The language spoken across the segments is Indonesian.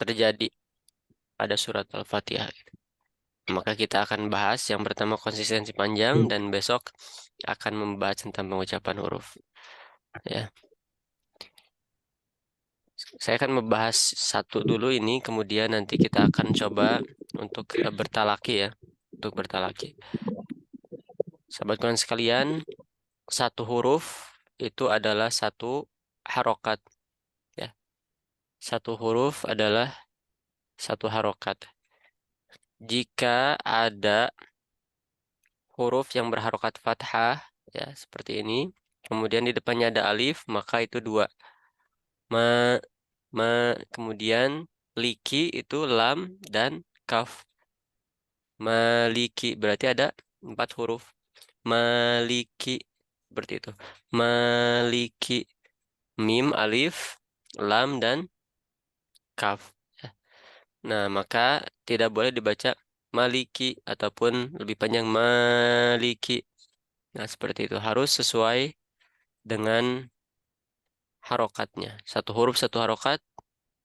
terjadi pada surat Al-Fatihah. Maka kita akan bahas yang pertama konsistensi panjang dan besok akan membahas tentang pengucapan huruf. Ya, saya akan membahas satu dulu ini, kemudian nanti kita akan coba untuk bertalaki ya, untuk bertalaki. Sahabat kawan sekalian, satu huruf itu adalah satu harokat. Ya, satu huruf adalah satu harokat. Jika ada huruf yang berharokat fathah, ya seperti ini, kemudian di depannya ada alif, maka itu dua. Ma, kemudian liki itu lam dan kaf. Maliki berarti ada empat huruf. Maliki seperti itu. Maliki mim, alif, lam dan kaf. Ya. Nah, maka tidak boleh dibaca maliki ataupun lebih panjang maliki. Nah, seperti itu harus sesuai dengan harokatnya. Satu huruf satu harokat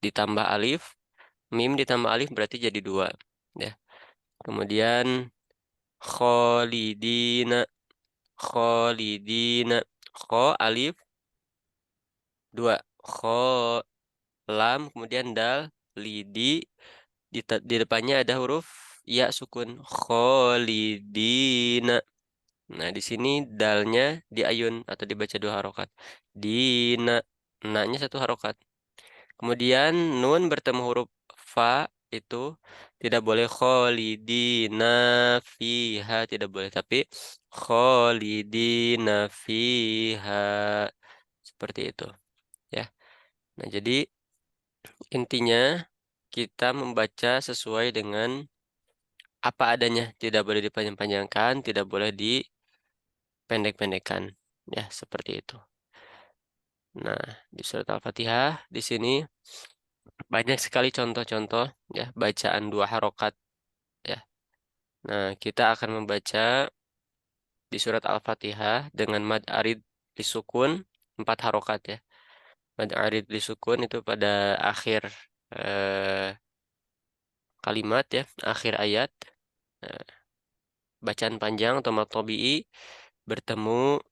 ditambah alif, mim ditambah alif berarti jadi dua. Ya. Kemudian kholidina, kholidina, kho alif dua, kho lam kemudian dal lidi di depannya ada huruf ya sukun kholidina. Nah, di sini dalnya diayun atau dibaca dua harokat. Dina, na-nya satu harokat. Kemudian nun bertemu huruf fa itu tidak boleh kholidina fiha, tidak boleh, tapi kholidina fiha seperti itu ya. Nah, jadi intinya kita membaca sesuai dengan apa adanya, tidak boleh dipanjang-panjangkan, tidak boleh dipendek-pendekkan ya, seperti itu. Nah, di surat Al-Fatihah di sini banyak sekali contoh-contoh ya bacaan dua harokat ya. Nah, kita akan membaca di surat Al-Fatihah dengan mad arid disukun empat harokat ya. Mad arid disukun itu pada akhir kalimat ya, akhir ayat. Nah, bacaan panjang atau mad tabi'i bertemu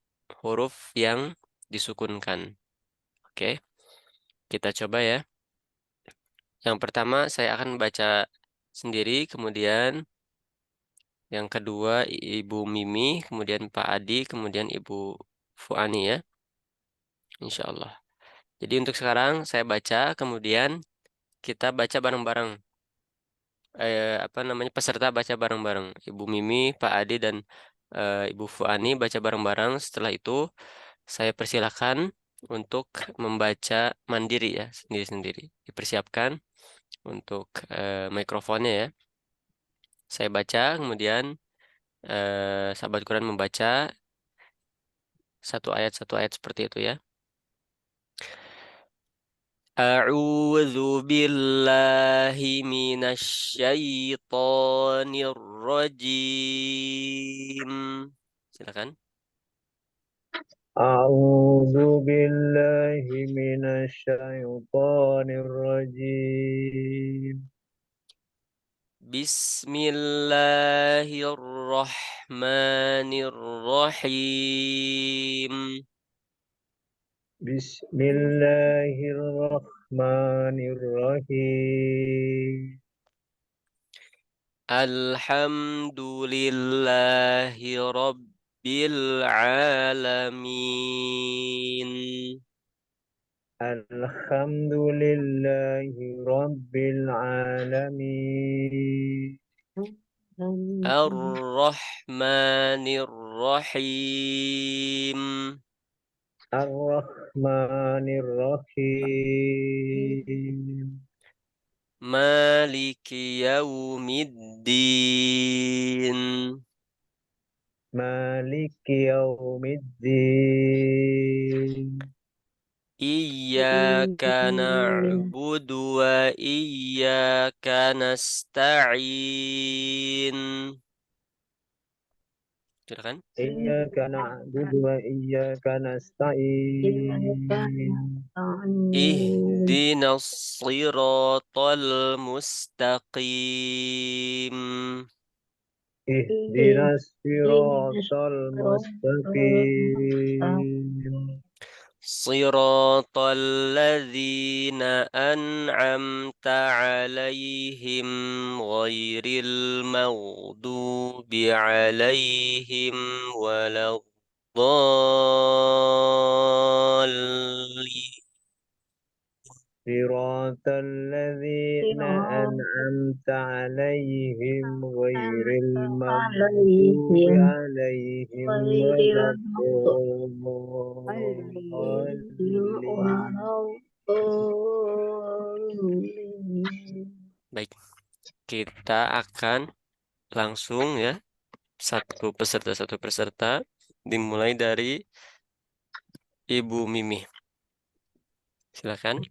huruf yang disukunkan. Oke, kita coba ya. Yang pertama saya akan baca sendiri, kemudian yang kedua Ibu Mimi, kemudian Pak Adi, kemudian Ibu Fuani ya, insya Allah. Jadi untuk sekarang saya baca, kemudian kita baca bareng-bareng. Apa namanya peserta baca bareng-bareng. Ibu Mimi, Pak Adi, dan Ibu Fuani baca bareng-bareng. Setelah itu saya persilakan untuk membaca mandiri ya, sendiri-sendiri. Dipersiapkan untuk mikrofonnya ya. Saya baca, kemudian sahabat Quran membaca satu ayat seperti itu ya. A'udzu billahi minasyaitonir rajim. Silakan. أعوذ بالله من الشيطان الرجيم Bismillahirrahmanirrahim. بسم الله الرحمن الرحيم Alhamdulillahi rabbil alamin. الحمد لله رب العالمين Ar-Rahmanir-Rahim. الرحمن الرحيم Maliki Yaumiddin. مالك يوم الدين Iyyaka na'budu wa iyyaka nasta'in. Silakan. Iyyaka na'budu wa iyyaka nasta'in. Ihdinas siratal mustaqim. Ihdinas siratal mustaqim. صراط الذين أنعمت عليهم غير المغضوب عليهم ولا الضالين. صراط الذين أنعمت عليهم غير المغضوب عليهم ولا الضالين. Baik, kita akan langsung ya satu peserta dimulai dari Ibu Mimi. Silakan.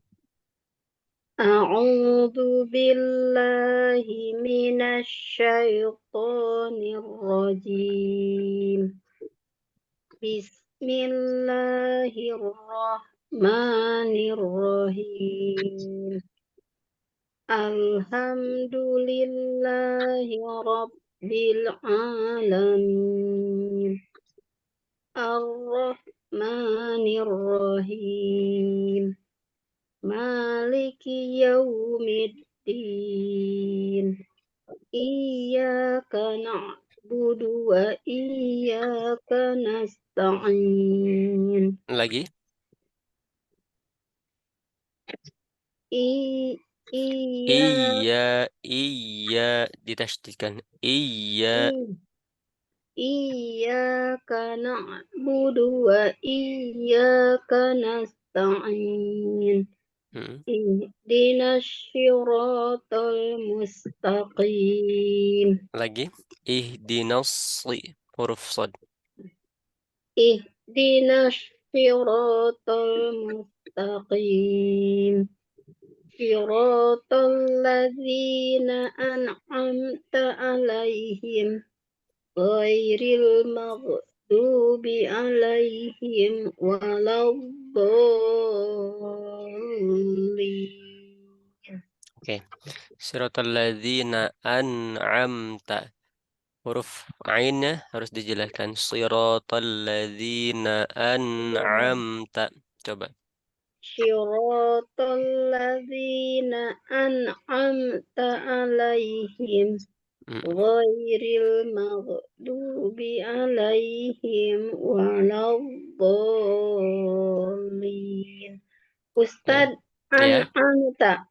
أعوذ بالله من الشيطان الرجيم بسم الله الرحمن الرحيم الحمد لله رب العالمين الرحمن الرحيم مالك يوم الدين إياك نعبد وإياك نستعين Lagi. إياك Iya ditasydidkan. Iya. إياك نعبد وإياك نستعين Hmm. اهدنا الصراط المستقيم Lagi. Ihdinas huruf shad. اهدنا الصراط المستقيم صراط الذين أنعمت عليهم غير المغضوب عليهم ولا الضالين. Oke. Siratal ladzina an'amta. Huruf ainnya harus dijelaskan. Siratal ladzina an'amta. Coba. صراط الذين أنعمت عليهم Hmm. غير المغضوب عليهم ولا الضالين. Ya. Ustadz, Ya, an'amta,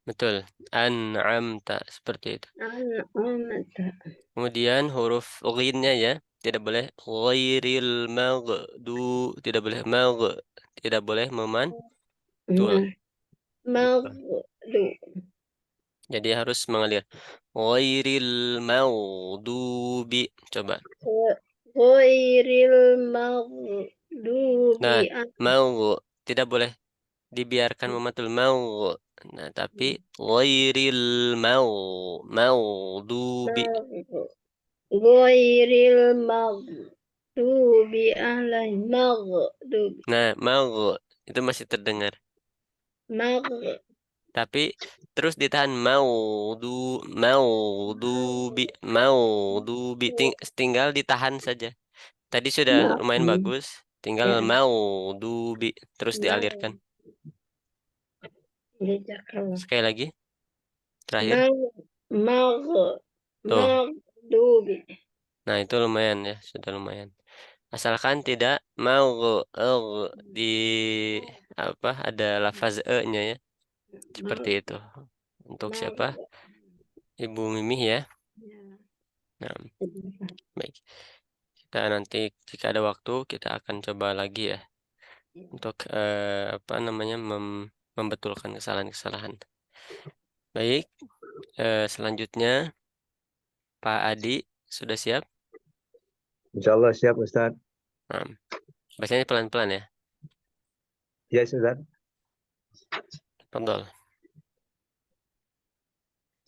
betul. An'amta seperti itu. an'amta. Kemudian huruf ghinnya ya, tidak boleh ghairil tidak boleh tidak boleh memantul. Nah, maghdu, Jadi harus mengalir. Ghairil maghdubi. Coba. ghairil maghdubi Nah, mau tidak boleh dibiarkan memantul mau. Nah, tapi ghairil maghdubi. ghairil maghdubi alaihim maghdubi Nah, mau itu masih terdengar. magh Tapi terus ditahan maghdubi maghdubi tinggal ditahan saja. Tadi sudah magh lumayan bagus. Tinggal ya maghdubi terus dialirkan. magh jazakallah Sekali lagi, terakhir. magh magh Tuh. maghdubi Nah, itu lumayan ya, sudah lumayan. Asalkan tidak mau di apa ada lafaz e-nya ya. Seperti magh itu. Untuk siapa? magh Ibu Mimi ya. ya Nah, baik. Kita nanti jika ada waktu kita akan coba lagi ya untuk apa namanya membetulkan kesalahan-kesalahan. Baik, selanjutnya Pak Adi sudah siap? Insyaallah siap Ustaz. Nah, bacanya pelan-pelan ya. Ya Ustaz. Tafadhol.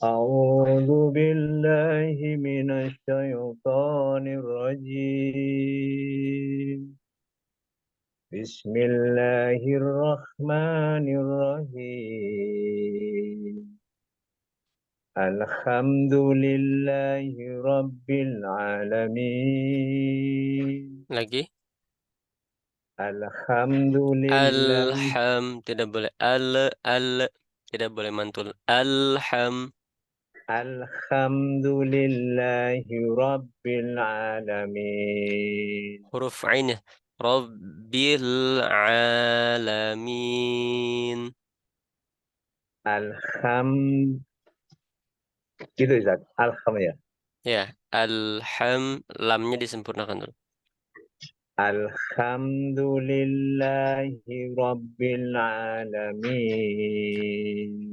أعوذ بالله من الشيطان الرجيم. بسم الله الرحمن الرحيم. الحمد لله رب العالمين. Lagi. الحمد لله. Tidak boleh tidak boleh mantul. الحمد لله رب العالمين. Huruf ain ya. Rabbil alamin. Alham gitu Ustaz. Alham ya. Ya, lamnya disempurnakan dulu. Alhamdulillahi Rabbil Alamin.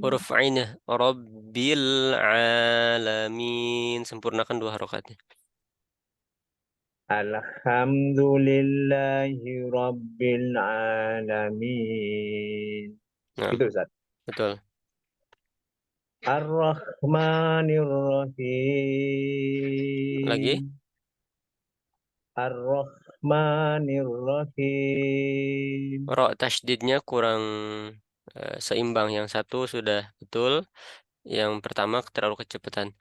Huruf ain ya. Rabbil alamin. Sempurnakan dua harokatnya. Alhamdulillahi Rabbil Alamin. Nah, Gitu Ustaz. betul. Ar-Rahmanir Lagi. Rahim. Ar-Rahmanir Rahim. Ro tasydidnya kurang seimbang. Yang satu sudah betul. Yang pertama terlalu kecepatan.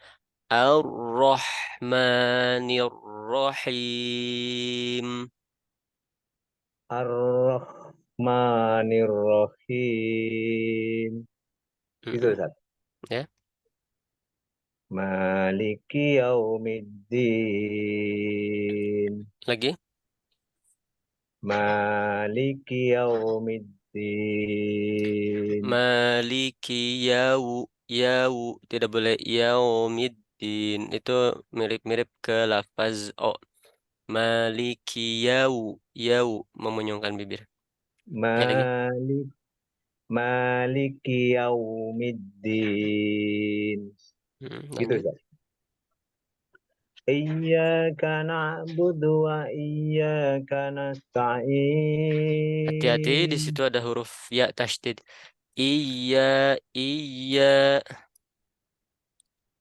Ar-Rahmanir Rahim. Ar-Rahmanir Rahim. Gitu Mm-mm. Ustaz. Ya, Maliki Yaumiddin. lagi. Maliki Yaumiddin. Maliki yau tidak boleh yaumiddin. Itu mirip-mirip ke lafaz o. Maliki yau memunyungkan bibir. Ya lagi. Malik Maliki Yaumiddin. Gitu Lanjut. Ustaz. Iyyaka na'budu wa iyyaka Hati-hati di nasta'in. situ ada huruf ya tasydid. Iya, iya,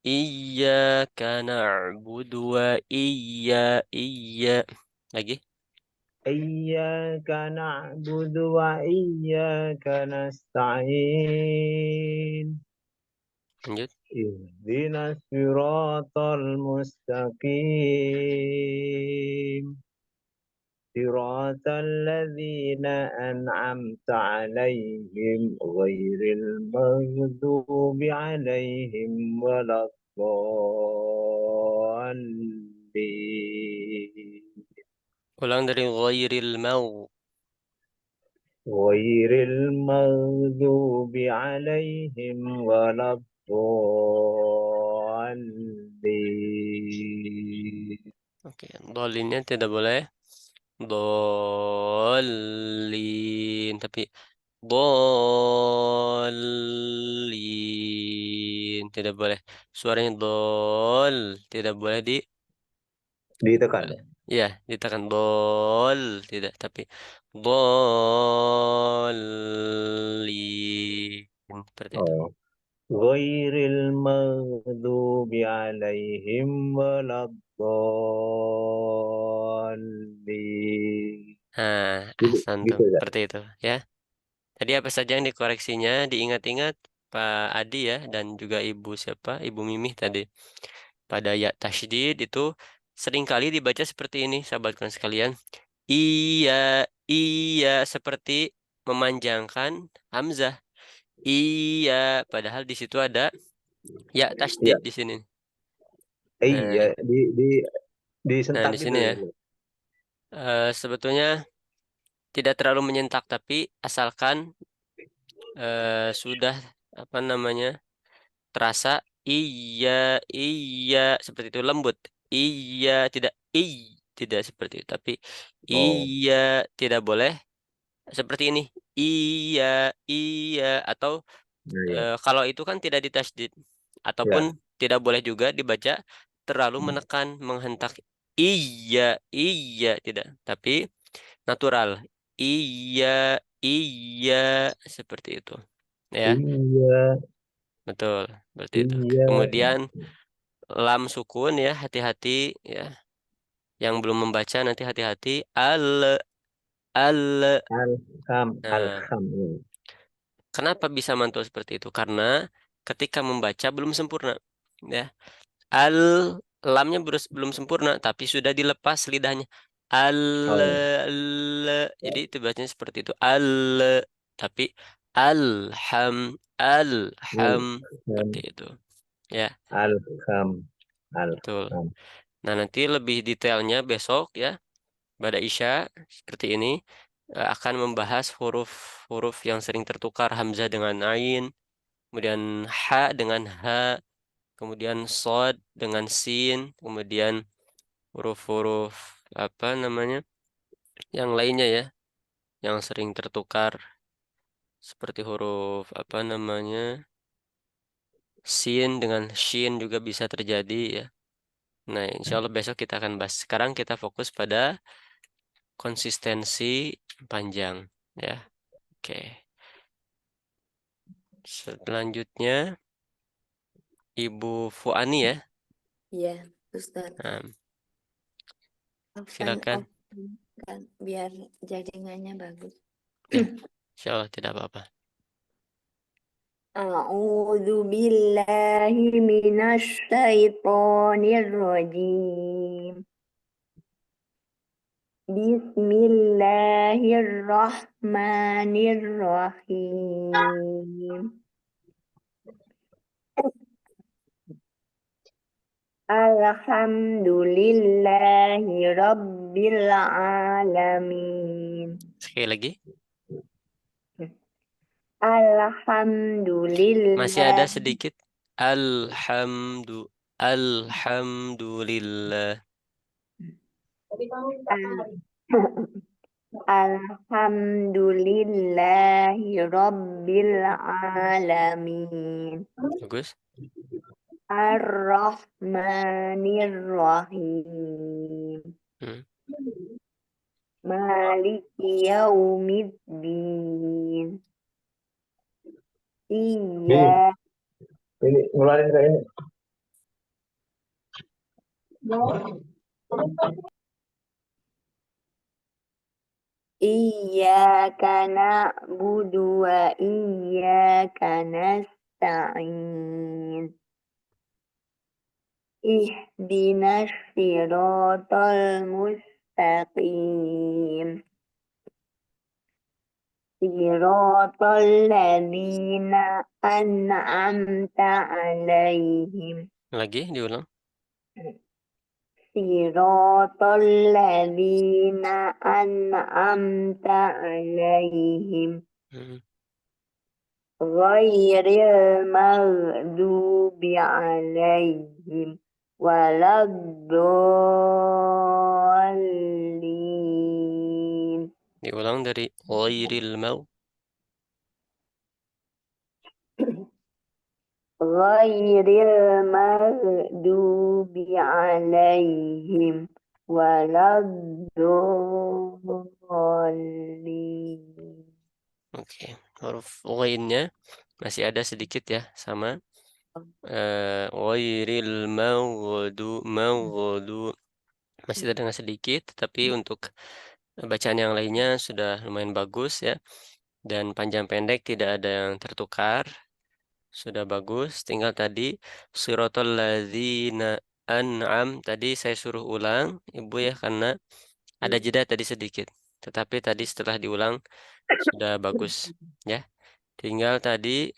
iyyaka na'budu wa iya. Lagi. Iyyaka na'budu wa iyyaka nasta'in. Lanjut. Ihdinas siratal mustaqim. Siratal ladzina an'amta 'alaihim ghairil maghdubi 'alaihim waladdallin. Ulang dari ghairil mau. Ghairil maghdubi 'alaihim waladdallin. Oke, dolinnya tidak boleh. Dolin, tapi dolin tidak boleh. Suaranya dol tidak boleh Ditekan ya. ya ditekan dol tidak, tapi dolin seperti itu. Oh. Ghairil maghdubi 'alaihim waladdallin. Nah, Gitu, ahsan tuh, gitu ya. seperti itu ya. Tadi apa saja yang dikoreksinya, diingat-ingat Pak Adi ya, dan juga Ibu siapa? Ibu Mimih tadi. Pada ya tasydid itu seringkali dibaca seperti ini, sahabatkan sekalian. Iya, iya seperti memanjangkan hamzah. Iya, padahal di situ ada ya tasydid Iya, di sini. Nah, iya nih. Nah, disentak di gitu sini ya. ya. Sebetulnya tidak terlalu menyentak, tapi asalkan sudah apa namanya? Terasa iya, iya seperti itu lembut. Iya, tidak seperti itu, tapi Oh, iya tidak boleh seperti ini. Iya, iya atau iya, iya. kalau itu kan tidak ditasydid ataupun Iya. tidak boleh juga dibaca terlalu menekan menghentak. Iya, iya tidak, tapi natural. Iya, iya seperti itu. Ya. Iya, Betul, berarti itu. Iya. Kemudian lam sukun ya, hati-hati ya. Yang belum membaca nanti hati-hati. Al. Alham, Nah, alham. kenapa bisa mantul seperti itu? Karena ketika membaca belum sempurna. Ya, al lamnya belum sempurna, tapi sudah dilepas lidahnya. Al, Oh, jadi itu bacanya seperti itu. Al, tapi alham, alham alham, seperti itu. Ya, alham, betul. alham. Nah, nanti lebih detailnya besok ya, pada Isya seperti ini akan membahas huruf-huruf yang sering tertukar hamzah dengan ain, kemudian ha dengan ha, kemudian sod dengan sin, kemudian huruf-huruf apa namanya yang lainnya ya yang sering tertukar seperti huruf apa namanya sin dengan shin juga bisa terjadi ya. Nah, insya Allah besok kita akan bahas. Sekarang kita fokus pada konsistensi panjang ya. Oke. Selanjutnya Ibu Fuani ya. Iya, Ustaz. Nah, Open, silakan. open, kan, biar jaringannya bagus. Ya, insya Allah tidak apa-apa. أعوذ بالله من الشيطان الرجيم بسم الله الرحمن الرحيم الحمد لله رب العالمين Sekali lagi. الحمد Masih ada لله sedikit. Alhamdulillah. الحمد لله رب العالمين Bagus. الرحمن الرحيم Hmm. مالك يوم الدين Bi, إياك ini ngeluarin kayak ini. إياك نعبد وإياك نستعين اهدنا الصراط المستقيم صراط الذين أنعمت عليهم Lagi diulang. صراط الذين أنعمت عليهم Hmm. غير المغضوب عليهم ولا الضالين Diulang dari ghairil mau. غير المغضوب عليهم ولا الضالين Oke. Huruf ghainnya masih ada sedikit ya sama ghairil maghdu masih terdengar sedikit, tapi untuk bacaan yang lainnya sudah lumayan bagus ya. Dan panjang pendek tidak ada yang tertukar. Sudah bagus. Tinggal tadi siratal ladzina an'am tadi saya suruh ulang Ibu ya karena ada jeda tadi sedikit. Tetapi tadi setelah diulang sudah bagus ya. Tinggal tadi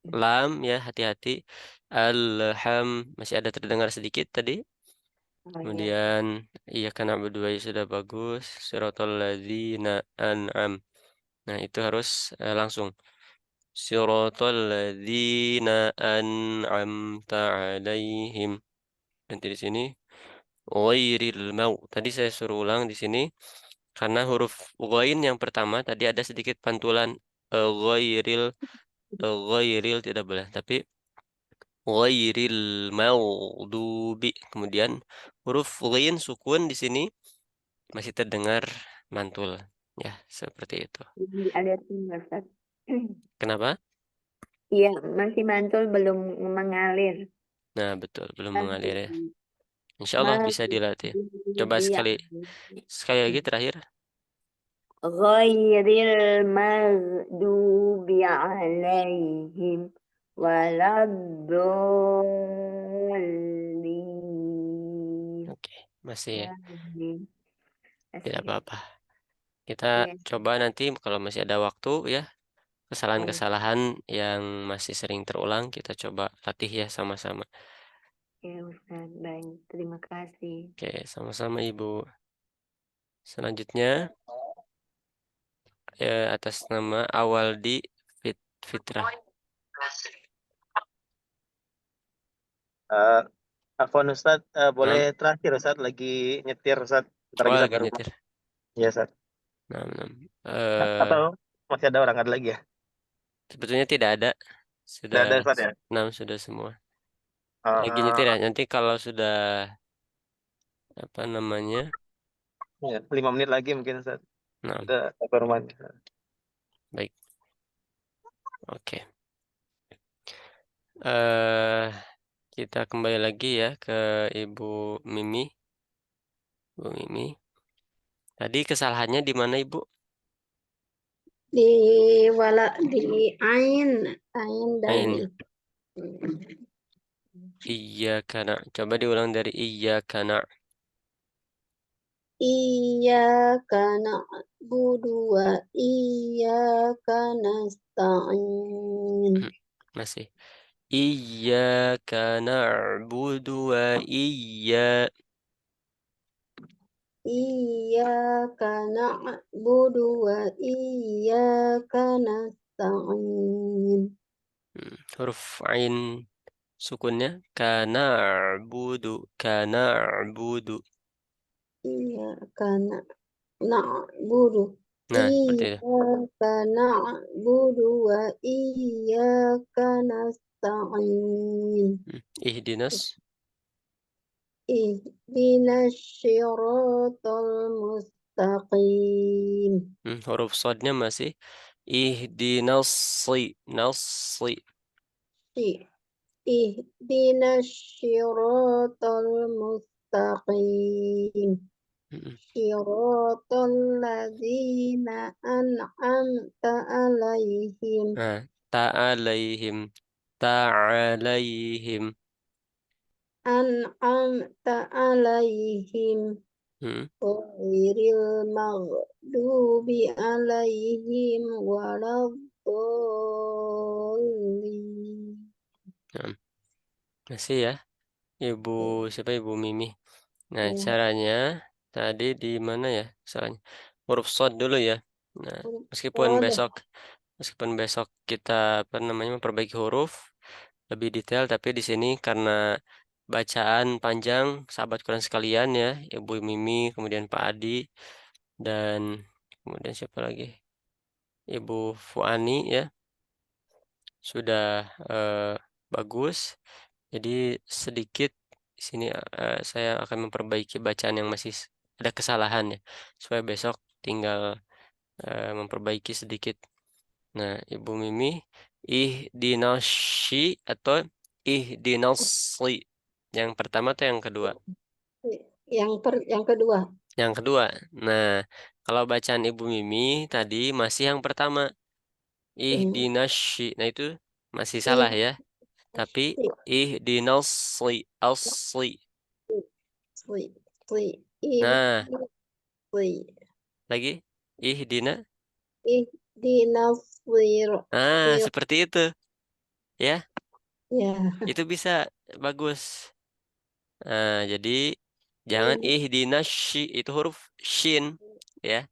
lam ya hati-hati. Alham masih ada terdengar sedikit tadi. Oh ya, Kemudian iya karena berdua sudah bagus. Siratal ladzina an'am. Nah, itu harus langsung. Siratal ladzina an'amta 'alaihim. Nanti di sini ghairil mau. Tadi saya suruh ulang di sini karena huruf ghain yang pertama tadi ada sedikit pantulan ghairil ghairil tidak boleh, tapi ghairil maghdubi. Kemudian huruf ghain sukun di sini masih terdengar mantul. Ya, seperti itu. ini ada tim Ustaz. Kenapa? Iya, masih mantul belum mengalir. Nah, betul, belum mengalir ya. Maghdubi Insya Allah bisa dilatih. Coba sekali lagi terakhir. ghairil maghdubi alaihim waladdallin. Oke, masih ya. Amin. Tidak Asik. apa-apa. Kita Ya, coba nanti kalau masih ada waktu ya, baik. kesalahan-kesalahan yang masih sering terulang kita coba latih ya sama-sama. Ya, Ustaz. Baik. Terima kasih. Oke, sama-sama Ibu. Selanjutnya atas nama Awaldi Fitrah. Eh, Afwan Ustadz, boleh Nah, terakhir Ustadz lagi nyetir Ustadz, bentar oh lagi lagi sampai rumah. nyetir. Iya Ustadz. Nah, nah. Atau masih ada orang ada lagi ya? Sebetulnya tidak ada. Tidak Sudah ada Ustadz ya? 6 sudah semua. Lagi nyetir ya. Eh, Nanti kalau sudah apa namanya? ya, 5 menit lagi mungkin Ustadz. Nah, Udah sampai rumah. baik. Oke. eh kita kembali lagi ya ke Ibu Mimi. Bu Mimi. Tadi kesalahannya di mana, Ibu? Di di ain Ain. dalil. Iya karena. Coba diulang dari iya karena. Iyyaka na'budu wa iyyaka nasta'in. Masih. Iyyaka na'budu wa Iyyaka na'budu wa iyyaka nasta'in. huruf ain sukunnya kana'budu. Iyyaka na'budu. Nah, seperti itu. Iyyaka na'budu wa iyyaka nasta'in. Ihdinas. Ihdinas syiratal mustaqim. Huruf sodnya masih ihdinas nasi. Si- Ihdinas syiratal mustaqim. Hmm. Syiratal ladzina an'amta alaihim. Nah, ta'alaihim ta'alaihim. An'amta alaihim. Hmm. Ghairil maghdubi alaihim waladdallin. Nah, masih ya, Ibu siapa Ibu Mimi. Nah, Ya, caranya tadi di mana ya? Salahnya huruf shad dulu ya. Nah, meskipun ada besok meskipun besok kita apa namanya memperbaiki huruf lebih detail, tapi di sini karena bacaan panjang sahabat Quran sekalian ya, Ibu Mimi, kemudian Pak Adi dan kemudian siapa lagi? Ibu Fuani ya, sudah bagus. Jadi sedikit di sini saya akan memperbaiki bacaan yang masih ada kesalahan ya, supaya besok tinggal memperbaiki sedikit. Nah, Ibu Mimi, ihdinasy atau ihdinasli. Yang pertama atau yang kedua? yang kedua. Yang kedua. Nah, kalau bacaan Ibu Mimi tadi masih yang pertama, Hmm. ihdinasy. Nah, itu masih salah Ih, ya. Tapi ihdinasli, asli. sli, sli, ih, Nah, sli, lagi ih, dinaswir, sir, seperti itu ya. ya, Itu bisa bagus. Nah, jadi jangan ih, ihdinasy itu huruf shin ya.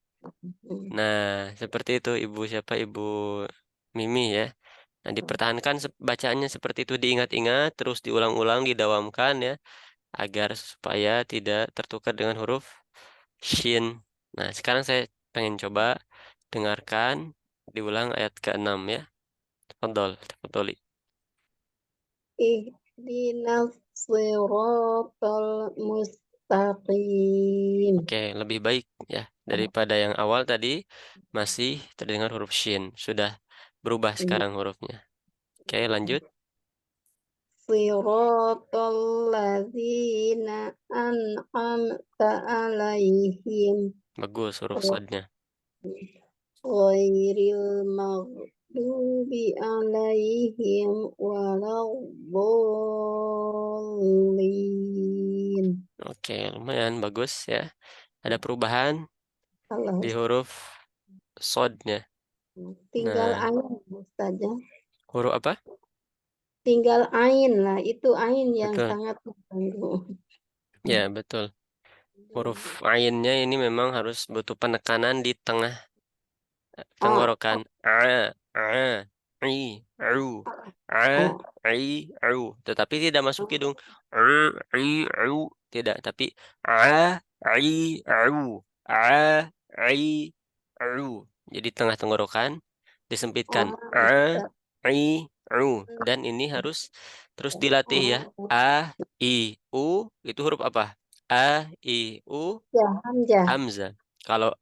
hmm, Nah, seperti itu Ibu siapa Ibu Mimi ya. Nah, dipertahankan bacaannya seperti itu diingat-ingat terus diulang-ulang didawamkan ya agar supaya tidak tertukar dengan huruf shin. Nah, sekarang saya pengen coba dengarkan diulang ayat ke-6 ya. Tafadholi. ih, dinaswiratal mustaqim. Oke, lebih baik ya daripada yang awal tadi masih terdengar huruf shin. Sudah berubah sekarang hurufnya. Oke, lanjut. Siratal ladzina an'amta alaihim Bagus huruf sodnya. ghairil maghdubi alaihim waladdallin. Oke, lumayan bagus ya. Ada perubahan Salah, di huruf sodnya. tinggal Nah, ain Ustaz ya. huruf apa? Tinggal ain lah, itu ain yang Betul. sangat mengganggu. Ya, betul. Huruf ainnya ini memang harus butuh penekanan di tengah Oh, tenggorokan. I, u, oh, u. Tetapi tidak masuk hidung. U. Tidak, tapi u, u. Jadi tengah tenggorokan disempitkan. oh, Ustaz. U. Dan ini harus terus dilatih ya. A, I, U. Itu huruf apa? A, I, U. Ya, hamzah, Hamzah. Kalau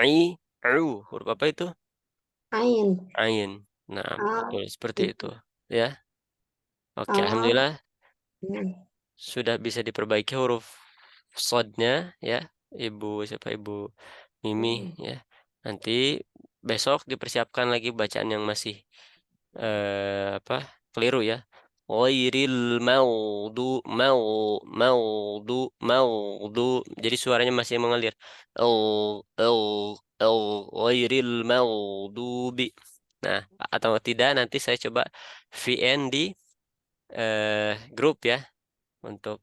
i, huruf apa itu? ain. Ain. Nah, Ah, betul seperti itu. Ya. Oke, ah, alhamdulillah hmm, sudah bisa diperbaiki huruf sodnya ya. Siapa Ibu Mimi ya. Nanti besok dipersiapkan lagi bacaan yang masih apa? Keliru ya. Ghairil maudu mau maudu maudu. Jadi suaranya masih mengalir. Oh, ghairil maudubi. Nah, atau tidak nanti saya coba VN di grup ya untuk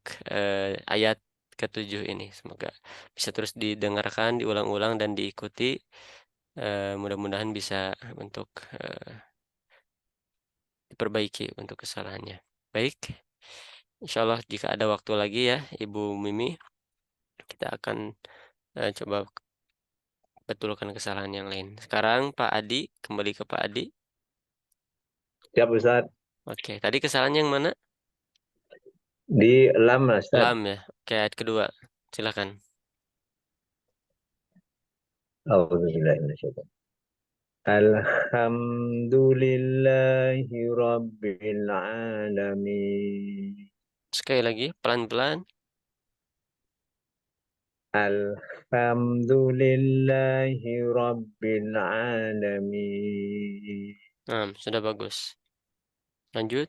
ayat ketujuh ini. Semoga bisa terus didengarkan, diulang-ulang dan diikuti. Mudah-mudahan bisa untuk diperbaiki untuk kesalahannya. Baik, insya Allah jika ada waktu lagi ya, Ibu Mimi, kita akan coba betulkan kesalahan yang lain. Sekarang Pak Adi, kembali ke Pak Adi. Siap Ustaz. Oke, tadi kesalahan yang mana? Di lam Ustaz. Lam ya. Oke, ayat kedua. Silakan. Alhamdulillah. Alhamdulillahi Rabbil Alamin. Sekali lagi, pelan-pelan. Alhamdulillahi Rabbil Alamin. Nah, sudah bagus. Lanjut.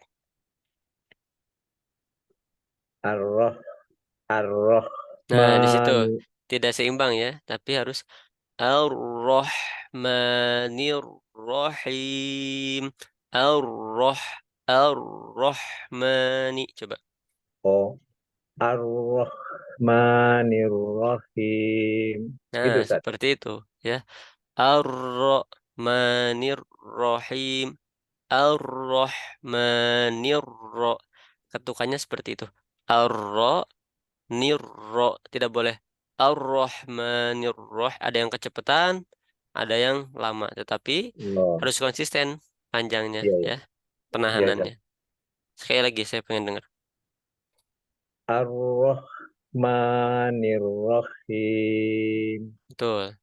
Ar-Rah, Nah, di situ Ar-Rahman. tidak seimbang ya, tapi harus Ar-Rahmanir Rahim. Ar-Rah Ar-Rahmani. Coba. Oh, Ar-Rahmanir Rahim. Nah, Gitu Ustaz. seperti itu ya. Ar-Rahmanir Rahim. Ar-Rahmanir Ketukannya seperti itu. Ar-Nirro. Tidak boleh. Ar-Rahmanir Ada yang kecepatan, ada yang lama. Tetapi Oh, harus konsisten panjangnya iya, iya. ya. Iya Ustaz. Penahanannya. Sekali lagi saya pengen dengar. Ar-Rahmanir Rahim. Betul.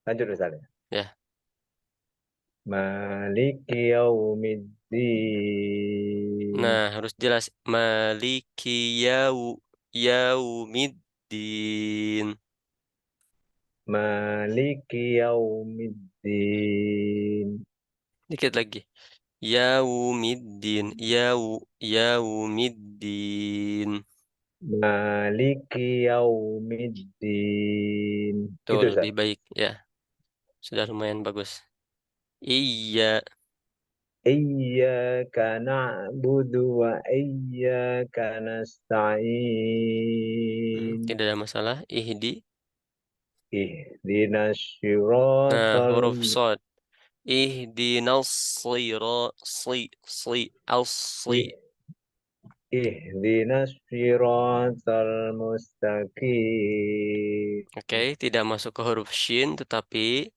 Lanjut Ustaz. Ya. Maliki Yaumiddin. Nah, harus jelas. Maliki yaumiddin. Maliki Yaumiddin. Dikit lagi. Yaumiddin. Maliki Yaumiddin. Betul, Gitu Ustaz. lebih baik ya. Sudah lumayan bagus. Iya, Iyyaka na'budu wa iyyaka nasta'in. tidak ada masalah. Ihdi. Ihdinas Nah, syiratal huruf sod. Ihdinas sli. ih- ihdinas syiratal mustaqim. Oke, tidak masuk ke huruf shin, tetapi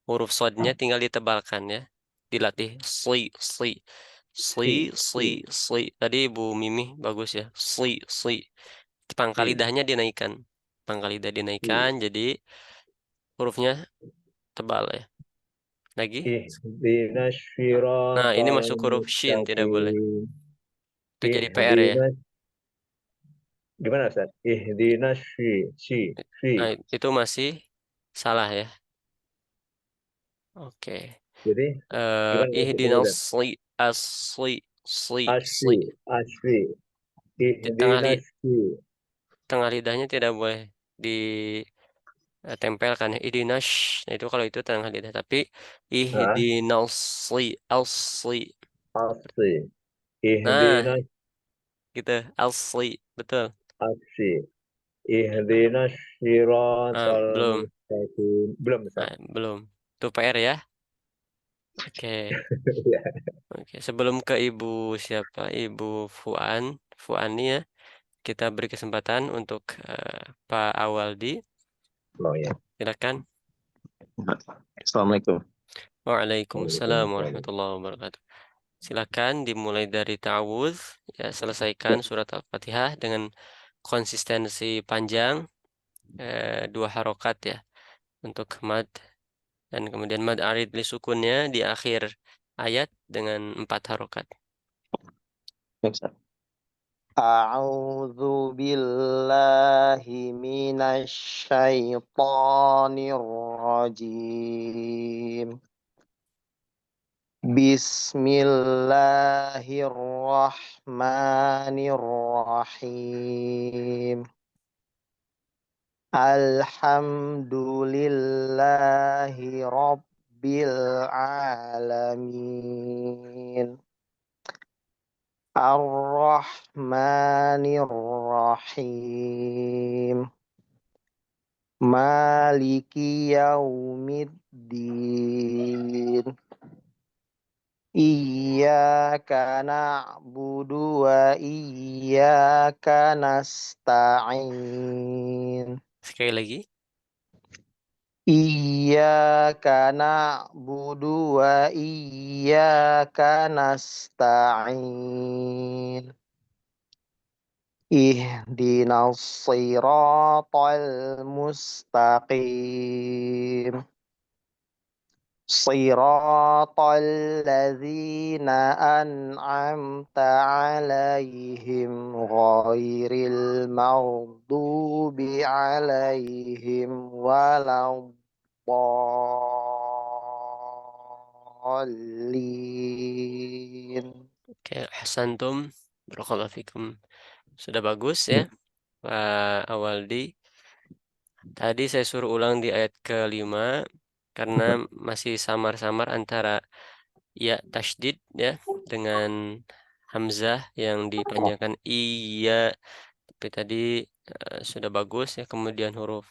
huruf sodnya tinggal ditebalkan ya. Dilatih sli. Sli, Si, sli, si, sli. Tadi Bu Mimi bagus ya. Sli. Pangkal si, lidahnya dinaikkan. Pangkal lidah dinaikkan, si. jadi hurufnya tebal ya. Lagi. Ihdinas Nah, ini syiratal masuk huruf shin, tidak boleh. mustaqim. Itu jadi PR ya. Ihdinas gimana Ustaz? Ihdinas fi. Nah, itu masih salah ya. Oke. Jadi gimana maksudnya Ihdinas Ustaz? sli. Asfi. Di tengah Ihdinas fi. tengah lidahnya tidak boleh ditempelkan ya. Ihdinas. Nah, itu kalau itu tengah lidah, tapi Ah, ihdinas sli. asfi. Nah, Ihdinas gitu, al-sli, betul. asfi. Ihdinas Ah, syiratal belum. mustaqim. Belum Ustaz. Ah, belum. Itu PR ya. Oke. Ya. Oke, sebelum ke Ibu siapa? Ibu Fuani ya. Kita beri kesempatan untuk Pak Awaldi. Oh ya. Silakan. Assalamualaikum. Waalaikumsalam Waalaikumsalam. warahmatullahi wabarakatuh. Silakan dimulai dari ta'awudz ya, selesaikan surat Al-Fatihah dengan konsistensi panjang 2 harokat ya untuk mad dan kemudian mad arid li sukunnya di akhir ayat dengan 4 harokat. Ustaz. A'udzu billahi minasy syaithanir rajim. Bismillahirrahmanirrahim. Alhamdulillahi rabbil alamin. Ar-Rahmanir-Rahim. Maliki yaumiddin. Iyyaka na'budu wa iyyaka nasta'in. Sekali lagi. Iyyaka na'budu wa iyyaka nasta'in. Ihdinas siratal mustaqim. Siratal ladzina an'amta 'alaihim ghairil maghdubi 'alaihim waladdallin. Oke, hasantum. Barakallahu fikum. Sudah bagus ya, Pak Awaldi. Tadi saya suruh ulang di ayat ke-5 karena masih samar-samar antara ya tasydid ya dengan hamzah yang dipanjangkan iya. Tapi tadi sudah bagus ya. Kemudian huruf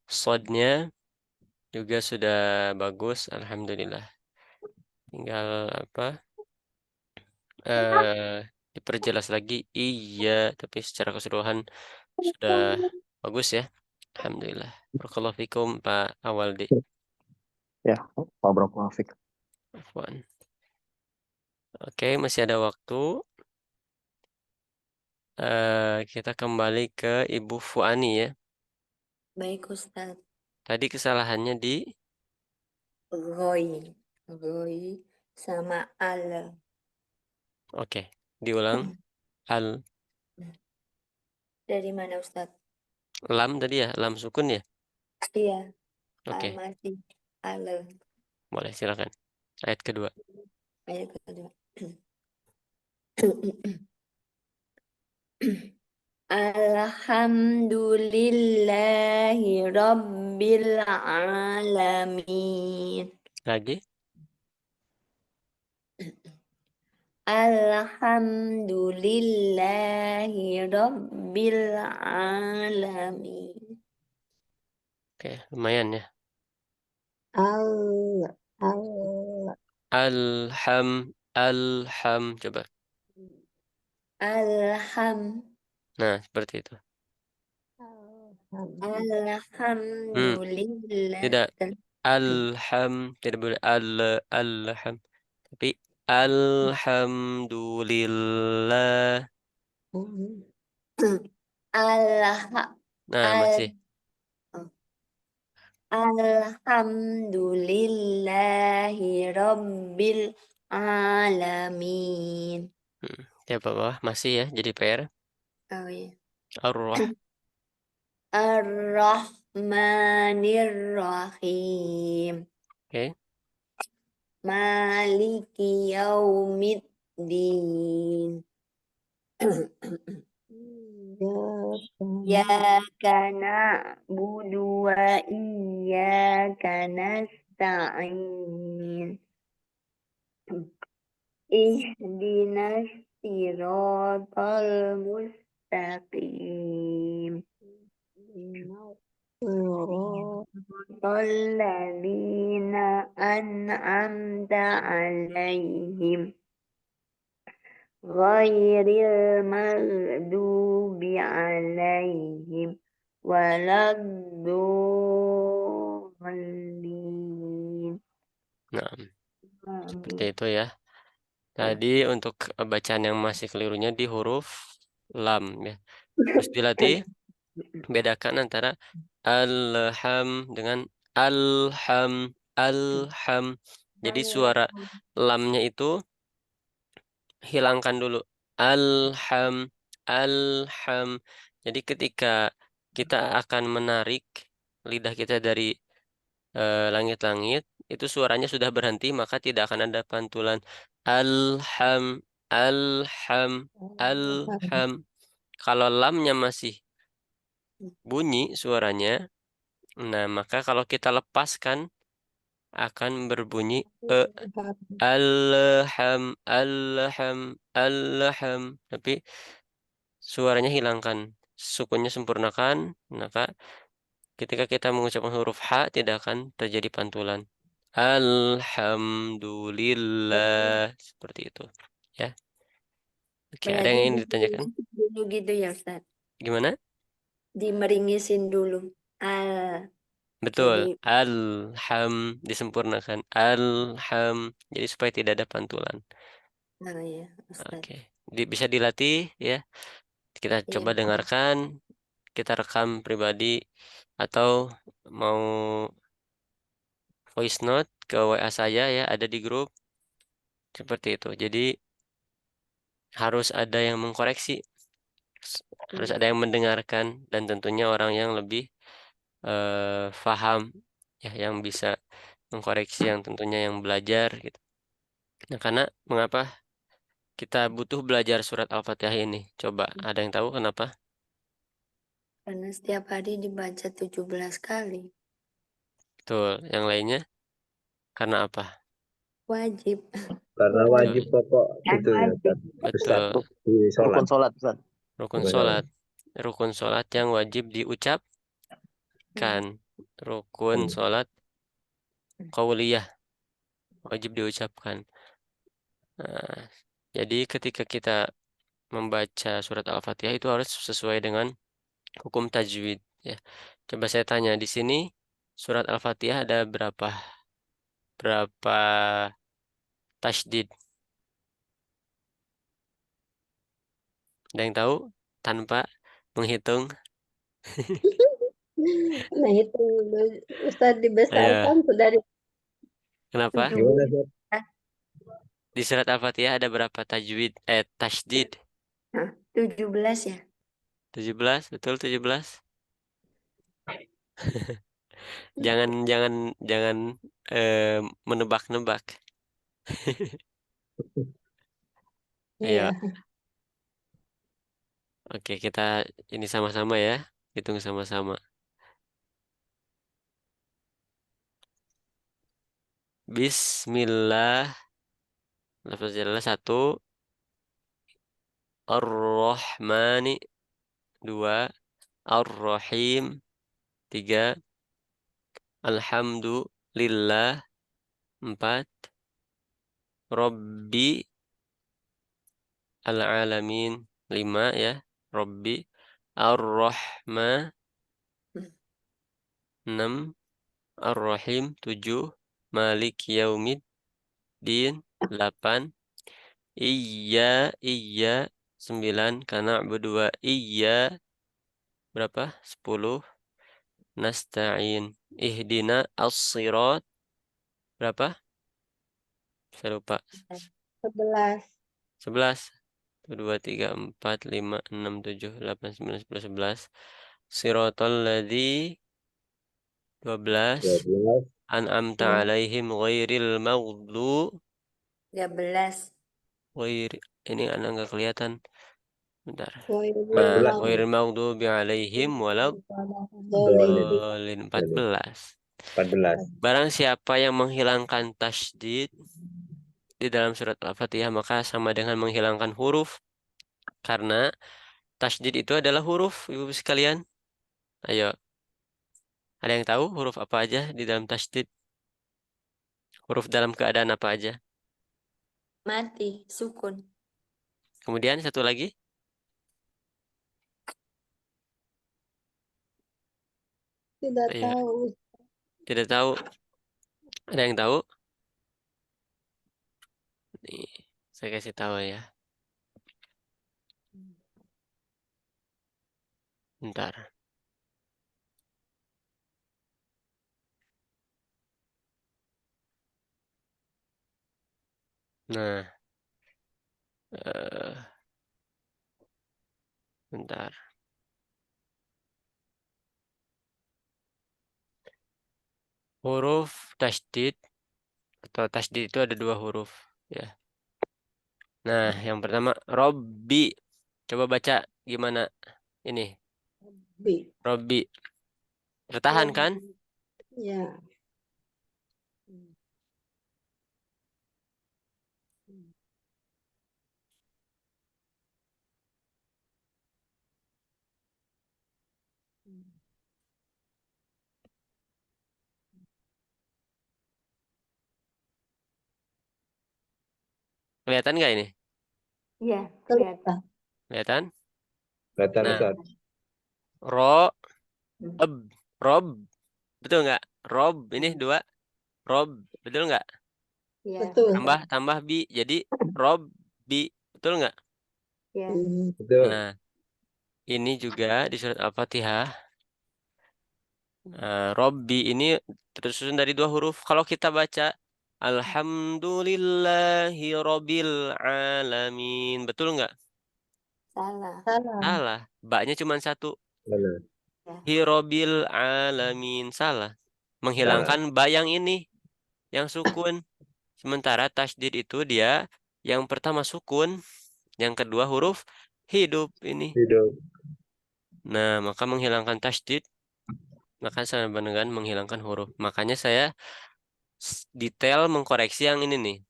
sodnya juga sudah bagus. Alhamdulillah. Tinggal apa? eh Diperjelas lagi iya, tapi secara keseluruhan sudah bagus ya. Alhamdulillah. Barakallahu fikum Pak Awaldi. Ya, barakallahu fiik. Afwan. Oke, masih ada waktu. Kita kembali ke Ibu Fuani ya. Baik Ustaz. Tadi kesalahannya di Roy. Roy sama al. oke, diulang. Al Dari mana Ustaz? lam tadi ya, lam sukun ya. Iya, Oke, masih al. boleh silakan. Ayat kedua. Ayat kedua. Alhamdulillahi Rabbil Alamin. Lagi. Alhamdulillahi Rabbil Alamin. Oke, lumayan ya. Allah, Allah, Alham coba. Alham. Nah, seperti itu. Alhamdulillah. Alhamdulillah. Tidak tidak boleh alham, tapi alhamdulillah. Allah. Nah, Al. masih Alhamdulillahi Rabbil Alamin. Ya bawah masih ya jadi PR. Oh iya. Ar-Rah. Ar-Rahmanir-Rahim. Oke. Maliki Yaumiddin. Iyyaka na'budu wa iyyaka nasta'in. Ihdinas siratal mustaqim. Alladzina an'amta 'alaihim ghairil maghdubi 'alaihim waladdallin. Nah, seperti Amin. itu ya. Tadi untuk bacaan yang masih kelirunya di huruf lam ya. Terus dilatih bedakan antara alham dengan alham. Jadi suara lamnya itu hilangkan dulu. Alham. Jadi ketika kita akan menarik lidah kita dari langit-langit, itu suaranya sudah berhenti, maka tidak akan ada pantulan alham, alham, alham. Kalau lamnya masih bunyi suaranya, nah maka kalau kita lepaskan akan berbunyi alham, alham, alham. Tapi suaranya hilangkan, sukunnya sempurnakan, maka ketika kita mengucapkan huruf H tidak akan terjadi pantulan. Alhamdulillah. Seperti itu. Ya. Oke, ada Berarti yang ingin ditanyakan? dulu gitu ya Ustaz. Gimana? Dimeringisin dulu. Betul. Jadi Alham disempurnakan. Alham. Jadi supaya tidak ada pantulan. ya Ustaz. Oke. Bisa dilatih ya. Kita Iya. coba dengarkan. Kita rekam pribadi atau mau voice note ke WA saya ya, ada di grup. Seperti itu. Jadi harus ada yang mengkoreksi, harus ada yang mendengarkan, dan tentunya orang yang lebih paham ya, yang bisa mengkoreksi, yang tentunya yang belajar gitu. Nah, karena mengapa kita butuh belajar surat Al-Fatihah ini? Coba ada yang tahu kenapa? Karena setiap hari dibaca 17 kali. Betul. Yang lainnya karena apa? Wajib. Karena Betul. wajib pokok Kan itu ya wajib. Ustaz Betul. di sholat. Rukun sholat, Ustaz. Rukun Rukun sholat. Rukun sholat yang wajib diucapkan. Rukun sholat qauliyah wajib diucapkan. Nah, jadi ketika kita membaca surat Al-Fatihah itu harus sesuai dengan hukum tajwid ya. Coba saya tanya di sini surat Al-Fatihah ada berapa tasydid? Ada yang tahu tanpa menghitung? Nah itu Ustaz Ayo, dibesarkan sudah kenapa? Gimana Ustaz? Di surat Al-Fatihah ada berapa tasydid? 17 ya. 17, betul 17? Jangan jangan jangan menebak-nebak. iya. Ayo, oke kita ini sama-sama ya, hitung sama-sama. Bismillah, lafaz jalala 1, Ar-Rahmani 2, Ar-Rahim 3, Alhamdulillah 4, Rabbi al-Alamin 5 ya, Rabbi Ar-Rahman 6, Ar-Rahim 7, Malik Yaumiddin 8, Iya 9, karena berdua iya berapa? 10, nasta'in. Ihdina as-sirat. Berapa? Saya lupa. 11. 11. 1, 2, 3, 4, 5, 6, 7, 8, 9, 10, 11. Siratal ladzi 12. 12. An'amta alaihim ghairil maghdu 13. ini nggak kelihatan. Bentar. Ghairil Ghairil maghdubi alaihim maghdubi 14. 14. Barang siapa yang menghilangkan tasydid di dalam surat Al-Fatihah maka sama dengan menghilangkan huruf, karena tasydid itu adalah huruf, Ibu sekalian. Ayo, ada yang tahu huruf apa aja di dalam tasydid? Huruf dalam keadaan apa aja? Mati. Sukun. Kemudian satu lagi. Tidak Ayo, tahu. tidak tahu. Ada yang tahu? Nih, saya kasih tahu ya. Bentar. Nah, bentar. Huruf tasydid atau tasydid itu ada 2 huruf ya. Nah, yang pertama Robbi. Coba baca gimana ini? Bi. Robbi. Tertahan kan? Ya. Kelihatan nggak ini? Iya, kelihatan. Kelihatan? Kelihatan Nah, Ustaz. ro, eb, rob. Betul nggak? Rob ini 2. Rob. Betul nggak? Iya. Betul. Tambah bi. Jadi rob bi. Betul nggak? Iya. Betul. Nah, ini juga di surat Al-Fatihah. Robbi ini tersusun dari 2 huruf. Kalau kita baca Alhamdulillahi Rabbil Alamin. Betul nggak? Salah. Salah. Salah. Ba-nya cuma 1. Mana? Hirobil Alamin. Salah. Menghilangkan ba yang ini. Yang sukun. Sementara tasydid itu dia yang pertama sukun. Yang kedua huruf hidup ini. Hidup. Nah, maka menghilangkan tasydid maka sama dengan menghilangkan huruf. Makanya saya detail mengkoreksi yang ini nih.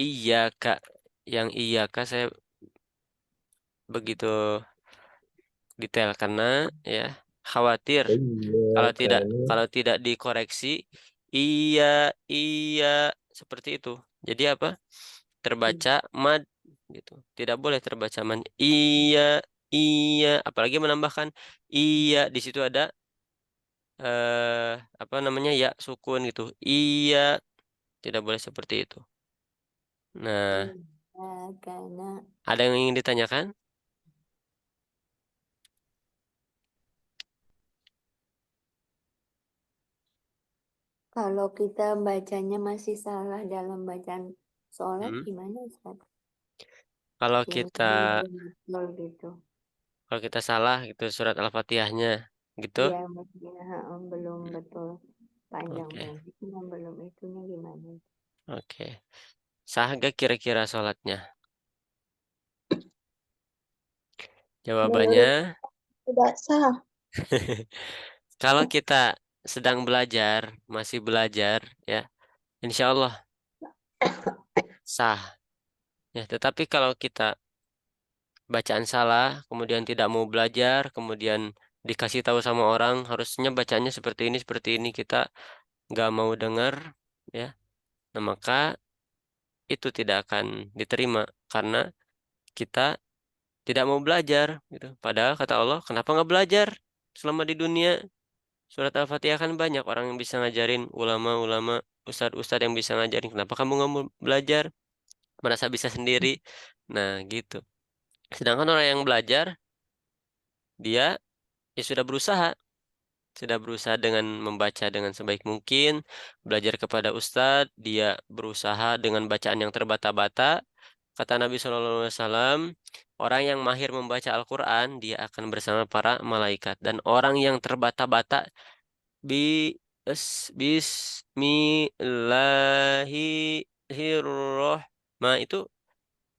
Iya Kak, yang iya Kak saya begitu detail karena ya khawatir Iya, kalau tidak karena kalau tidak dikoreksi iya iya seperti itu. Jadi apa? Terbaca mad gitu. Tidak boleh terbaca mad. Iya iya apalagi menambahkan iya di situ ada apa namanya ya sukun gitu. Iya tidak boleh seperti itu. Nah, Karena ada yang ingin ditanyakan? kalau kita bacanya masih salah dalam bacaan sholat, Hmm. gimana Ustaz? Kalau Yang kita betul gitu. kalau kita salah gitu surat Al-Fatihahnya gitu. Iya, maksudnya belum betul panjang Oke. pendeknya, belum itunya gimana? Oke. Sah gak kira-kira sholatnya? Jawabannya Menurut tidak sah. kalau kita sedang belajar, masih belajar ya, insya Allah sah. Ya, tetapi kalau kita bacaan salah, kemudian tidak mau belajar, kemudian dikasih tahu sama orang harusnya bacanya seperti ini kita nggak mau dengar, ya. Nah, maka itu tidak akan diterima karena kita tidak mau belajar gitu. Padahal kata Allah, kenapa nggak belajar selama di dunia? Surat Al-Fatihah kan banyak orang yang bisa ngajarin, ulama-ulama, ustadz-ustadz yang bisa ngajarin. Kenapa kamu nggak mau belajar? Merasa bisa sendiri. Nah, gitu. Sedangkan orang yang belajar, dia ya sudah berusaha. sudah berusaha dengan membaca dengan sebaik mungkin, belajar kepada ustadz, dia berusaha dengan bacaan yang terbata-bata. Kata Nabi SAW, orang yang mahir membaca Al-Quran, dia akan bersama para malaikat. Dan orang yang terbata-bata, bismillahirrahmanirrahim, itu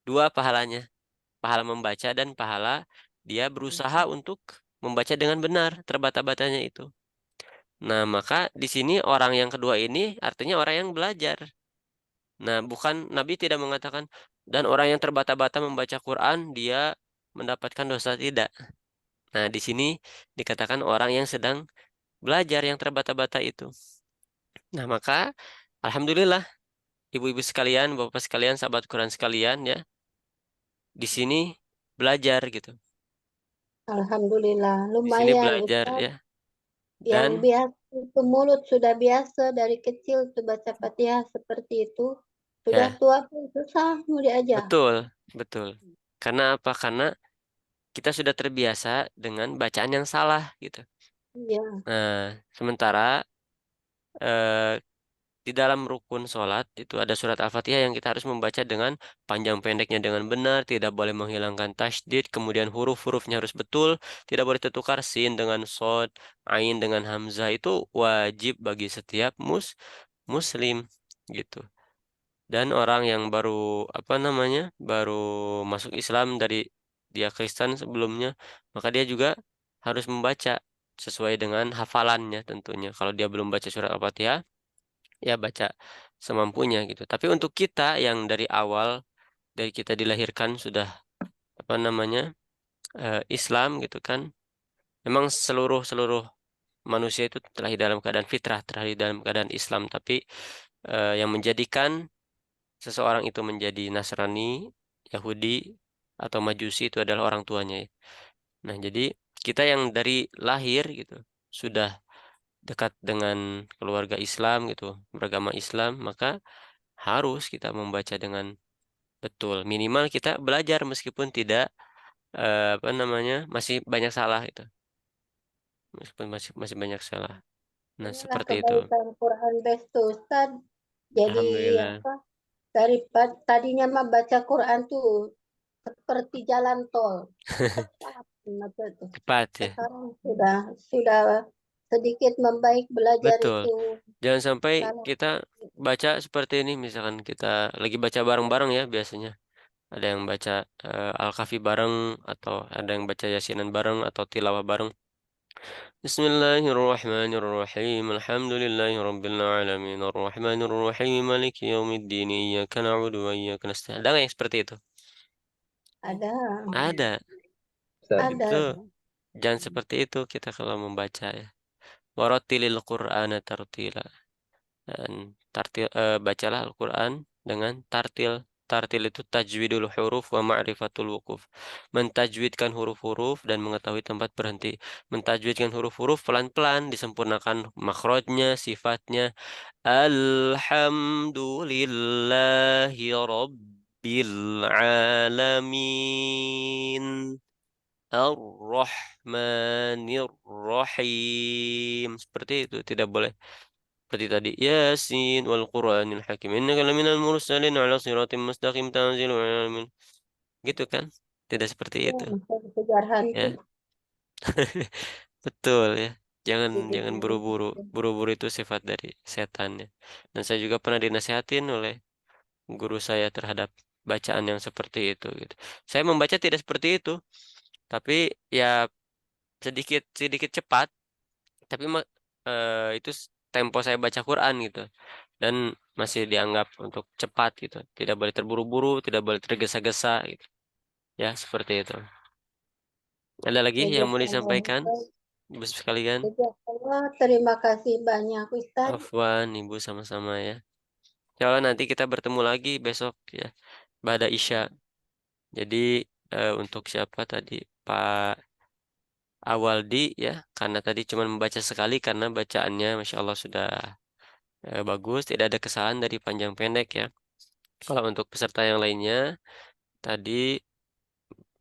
dua pahalanya. Pahala membaca dan pahala dia berusaha untuk membaca dengan benar, terbata-batanya itu. Nah, maka di sini orang yang kedua ini artinya orang yang belajar. Nah, bukan Nabi tidak mengatakan dan orang yang terbata-bata membaca Quran dia mendapatkan dosa, tidak. Nah, di sini dikatakan orang yang sedang belajar yang terbata-bata itu. Nah, maka alhamdulillah ibu-ibu sekalian, bapak sekalian, sahabat Quran sekalian ya, di sini belajar gitu. Alhamdulillah, Di sini lumayan belajar Ustaz. ya. Yang Dan biasa itu mulut sudah biasa dari kecil tuh baca Fatihah seperti itu. Sudah ya, tua pun susah mau diajar. betul, betul. Karena apa? Karena kita sudah terbiasa dengan bacaan yang salah gitu. Iya, Nah, sementara eh, di dalam rukun sholat itu ada surat Al-Fatihah yang kita harus membaca dengan panjang pendeknya dengan benar, tidak boleh menghilangkan tasydid, kemudian huruf-hurufnya harus betul, tidak boleh tertukar sin dengan sod, ain dengan hamzah, itu wajib bagi setiap muslim gitu. Dan orang yang baru apa namanya baru masuk Islam dari dia Kristen sebelumnya, maka dia juga harus membaca sesuai dengan hafalannya tentunya. Kalau dia belum baca surat Al-Fatihah, ya baca semampunya gitu. Tapi untuk kita yang dari awal dari kita dilahirkan sudah apa namanya Islam gitu kan, memang seluruh seluruh manusia itu terlahir dalam keadaan fitrah, terlahir dalam keadaan Islam. Tapi yang menjadikan seseorang itu menjadi Nasrani, Yahudi, atau Majusi itu adalah orang tuanya ya. Nah, jadi kita yang dari lahir gitu sudah dekat dengan keluarga Islam gitu, beragama Islam, maka harus kita membaca dengan betul. Minimal kita belajar meskipun tidak apa namanya masih banyak salah itu, meskipun masih masih banyak salah. Nah, inilah seperti itu. kebaikan Quran best tuh Ustaz. Jadi Alhamdulillah. apa? Tadinya mah baca Quran tuh seperti jalan tol. Cepat apa tuh. Cepat ya. Sekarang sudah sedikit membaik belajar Betul. itu. Jangan sampai Kalau kita baca seperti ini, misalkan kita lagi baca bareng-bareng ya biasanya. Ada yang baca Al-Kahfi bareng, atau ada yang baca Yasinan bareng, atau tilawah bareng. Bismillahirrahmanirrahim. Alhamdulillahirabbil alamin. Arrahmanir rahim. Maliki yaumiddin. Iyyaka na'budu wa iyyaka nasta'in. Ada nggak yang seperti itu? ada Ada. Ustaz. Itu ada jangan seperti itu kita kalau membaca ya. Warattilil Qur'ana tartila. Dan bacalah Al-Quran dengan tartil. Tartil itu tajwidul huruf wa ma'rifatul wukuf. Mentajwidkan huruf-huruf dan mengetahui tempat berhenti. Mentajwidkan huruf-huruf pelan-pelan, disempurnakan makhrajnya, sifatnya. Alhamdulillahi Rabbil Alamin. Ar-Rahmanir Rahim. Seperti itu, tidak boleh seperti tadi Yasin wal Qur'anil Hakim innaka laminal mursalin ala siratim mustaqim tanzilul alamin, gitu kan, tidak seperti ya, itu kejar hantu. ya. Betul ya, jangan Jadi, jangan buru-buru. Buru-buru itu sifat dari setan ya. Dan saya juga pernah dinasihatin oleh guru saya terhadap bacaan yang seperti itu gitu. Saya membaca tidak seperti itu, tapi ya sedikit sedikit cepat, tapi itu tempo saya baca Quran gitu, dan masih dianggap untuk cepat gitu, tidak boleh terburu-buru, tidak boleh tergesa-gesa gitu ya, seperti itu. Ada lagi yang mau jazakallah disampaikan Ustaz. ibu sekalian? Jazakallah, terima kasih banyak Ustaz. Afwan ibu, sama-sama ya. Insya Allah nanti kita bertemu lagi besok ya, ba'da Isya. Jadi untuk siapa tadi, Pak Awaldi ya, karena tadi cuma membaca sekali karena bacaannya Masya Allah sudah bagus, tidak ada kesalahan dari panjang pendek ya. Kalau untuk peserta yang lainnya, tadi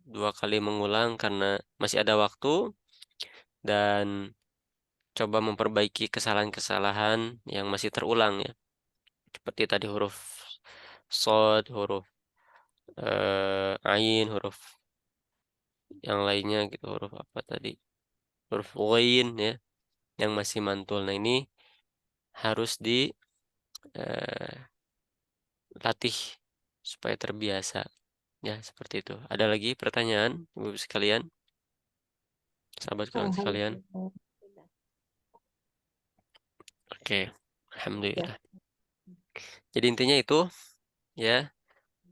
2 kali mengulang karena masih ada waktu, dan coba memperbaiki kesalahan-kesalahan yang masih terulang ya. Seperti tadi huruf shad, huruf ain, huruf yang lainnya gitu, huruf apa tadi? Huruf ghain ya, yang masih mantul. Nah, ini harus dilatih supaya terbiasa. Ya, seperti itu. Ada lagi pertanyaan, Ibu sekalian? Sahabat Quran sekalian? Alhamdulillah. Oke, Ya. alhamdulillah. Jadi intinya itu ya,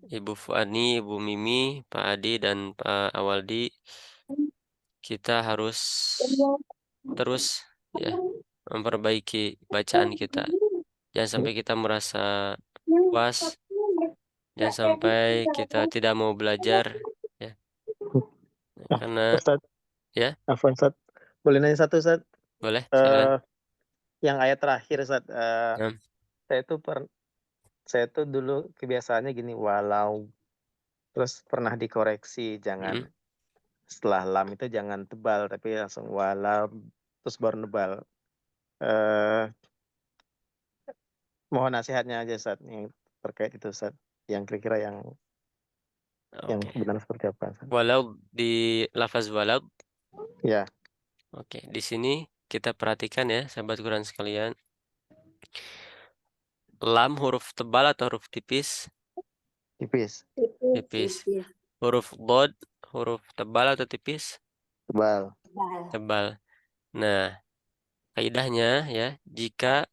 Ibu Fuani, Ibu Mimi, Pak Adi dan Pak Awaldi, kita harus terus ya memperbaiki bacaan kita. Jangan sampai kita merasa puas, jangan sampai kita tidak mau belajar ya. Ah, Karena Ustadz, ya, Afwan Ustadz. Boleh nanya satu Ustadz? boleh silakan. Eh, yang ayat terakhir Ustadz. Nah, Saya tuh saya tuh dulu kebiasaannya gini, walau terus pernah dikoreksi, jangan mm, setelah lam itu jangan tebal, tapi langsung walau terus baru nebal. Eh, Mohon nasihatnya aja Ustadz yang terkait itu Ustadz, yang kira-kira yang oke. benar seperti apa Ustadz? Walau di lafaz walau, Ya, oke. Di sini kita perhatikan ya, sahabat Quran sekalian. Lam huruf tebal atau huruf tipis? tipis, Tipis. Tipis. Huruf bod, huruf tebal atau tipis? tebal. Tebal. Tebal. Nah, kaidahnya ya, jika